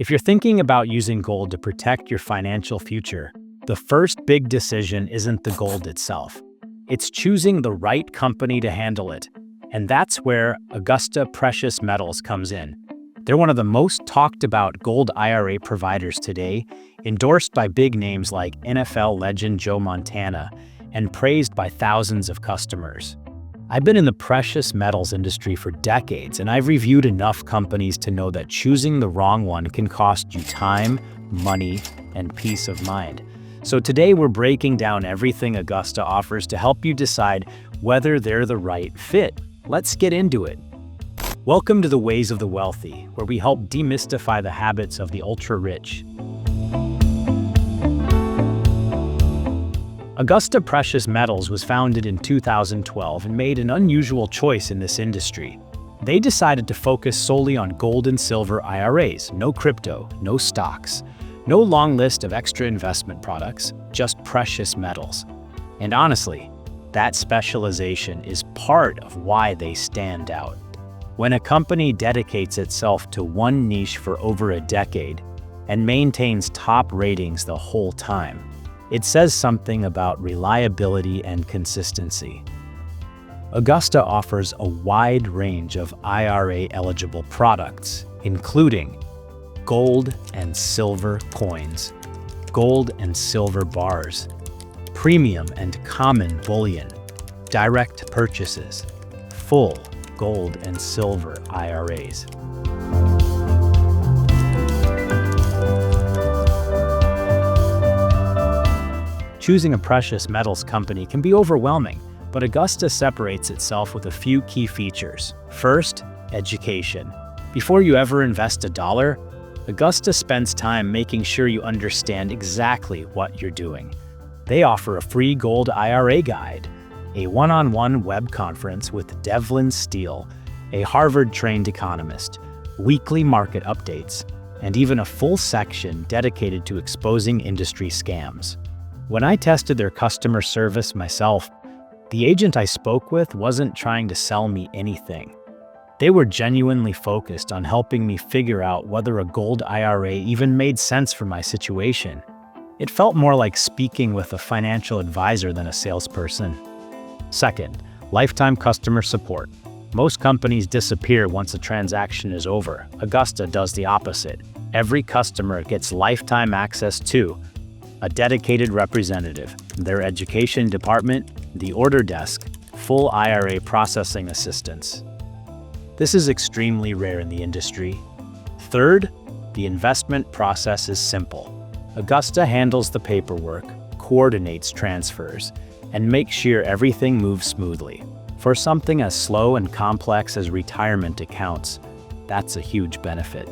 If you're thinking about using gold to protect your financial future, the first big decision isn't the gold itself. It's choosing the right company to handle it. And that's where Augusta Precious Metals comes in. They're one of the most talked about gold IRA providers today, endorsed by big names like NFL legend Joe Montana, and praised by thousands of customers. I've been in the precious metals industry for decades, and I've reviewed enough companies to know that choosing the wrong one can cost you time, money, and peace of mind. So today we're breaking down everything Augusta offers to help you decide whether they're the right fit. Let's get into it. Welcome to the Ways of the Wealthy, where we help demystify the habits of the ultra-rich. Augusta Precious Metals was founded in 2012 and made an unusual choice in this industry. They decided to focus solely on gold and silver IRAs, no crypto, no stocks, no long list of extra investment products, just precious metals. And honestly, that specialization is part of why they stand out. When a company dedicates itself to one niche for over a decade and maintains top ratings the whole time, it says something about reliability and consistency. Augusta offers a wide range of IRA-eligible products, including gold and silver coins, gold and silver bars, premium and common bullion, direct purchases, full gold and silver IRAs. Choosing a precious metals company can be overwhelming, but Augusta separates itself with a few key features. First, education. Before you ever invest a dollar, Augusta spends time making sure you understand exactly what you're doing. They offer a free gold IRA guide, a one-on-one web conference with Devlin Steele, a Harvard-trained economist, weekly market updates, and even a full section dedicated to exposing industry scams. When I tested their customer service myself, the agent I spoke with wasn't trying to sell me anything. They were genuinely focused on helping me figure out whether a gold IRA even made sense for my situation. It felt more like speaking with a financial advisor than a salesperson. Second, lifetime customer support. Most companies disappear once a transaction is over. Augusta does the opposite. Every customer gets lifetime access to a dedicated representative, their education department, the order desk, full IRA processing assistance. This is extremely rare in the industry. Third, the investment process is simple. Augusta handles the paperwork, coordinates transfers, and makes sure everything moves smoothly. For something as slow and complex as retirement accounts, that's a huge benefit.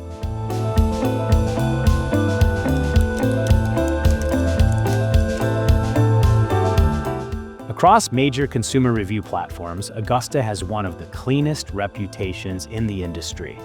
Across major consumer review platforms, Augusta has one of the cleanest reputations in the industry.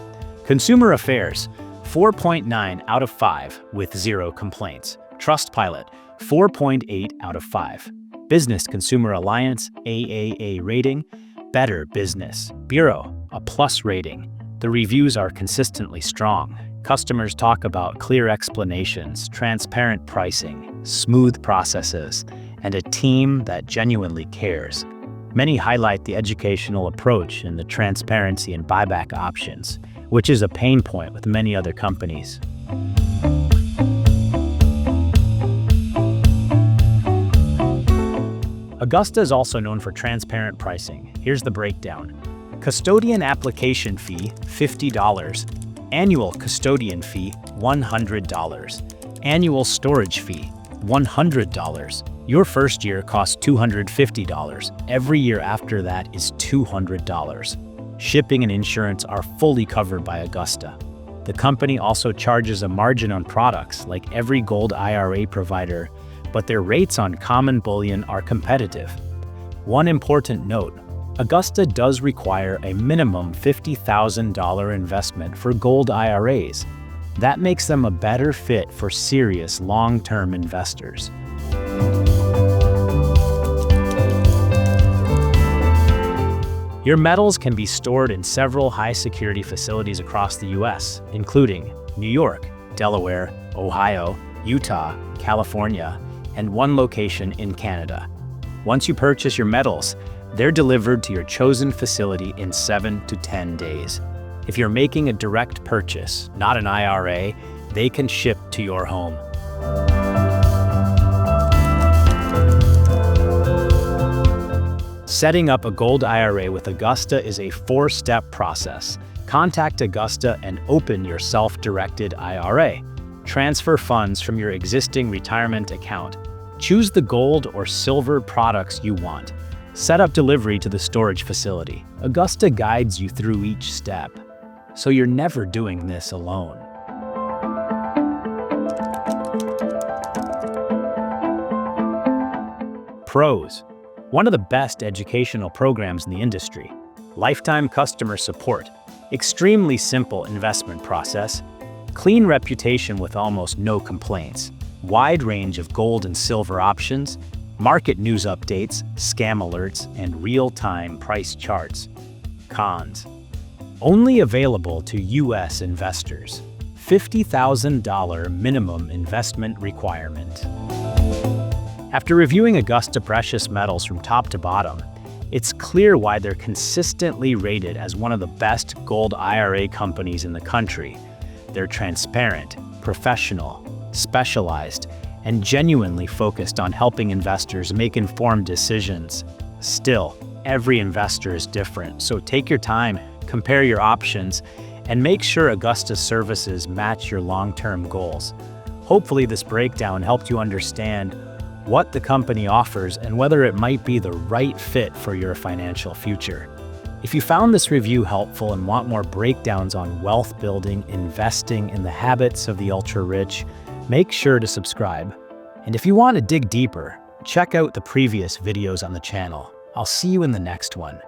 Consumer Affairs, 4.9 out of 5 with 0 complaints. Trustpilot, 4.8 out of 5. Business Consumer Alliance, AAA rating. Better Business Bureau, a plus rating. The reviews are consistently strong. Customers talk about clear explanations, transparent pricing, smooth processes, and a team that genuinely cares. Many highlight the educational approach and the transparency and buyback options, which is a pain point with many other companies. Augusta is also known for transparent pricing. Here's the breakdown. Custodian application fee, $50. Annual custodian fee, $100. Annual storage fee, $100. Your first year costs $250. Every year after that is $200. Shipping and insurance are fully covered by Augusta. The company also charges a margin on products like every gold IRA provider, but their rates on common bullion are competitive. One important note, Augusta does require a minimum $50,000 investment for gold IRAs. That makes them a better fit for serious long-term investors. Your metals can be stored in several high-security facilities across the U.S., including New York, Delaware, Ohio, Utah, California, and 1 location in Canada. Once you purchase your metals, they're delivered to your chosen facility in 7 to 10 days. If you're making a direct purchase, not an IRA, they can ship to your home. Setting up a gold IRA with Augusta is a 4-step process. Contact Augusta and open your self-directed IRA. Transfer funds from your existing retirement account. Choose the gold or silver products you want. Set up delivery to the storage facility. Augusta guides you through each step, so you're never doing this alone. Pros: one of the best educational programs in the industry. Lifetime customer support. Extremely simple investment process. Clean reputation with almost no complaints. Wide range of gold and silver options. Market news updates, scam alerts, and real-time price charts. Cons: only available to U.S. investors. $50,000 minimum investment requirement. After reviewing Augusta Precious Metals from top to bottom, it's clear why they're consistently rated as one of the best gold IRA companies in the country. They're transparent, professional, specialized, and genuinely focused on helping investors make informed decisions. Still, every investor is different, so take your time, compare your options, and make sure Augusta's services match your long-term goals. Hopefully, this breakdown helped you understand what the company offers and whether it might be the right fit for your financial future. If you found this review helpful and want more breakdowns on wealth building, investing, and the habits of the ultra-rich, make sure to subscribe. And if you want to dig deeper, check out the previous videos on the channel. I'll see you in the next one.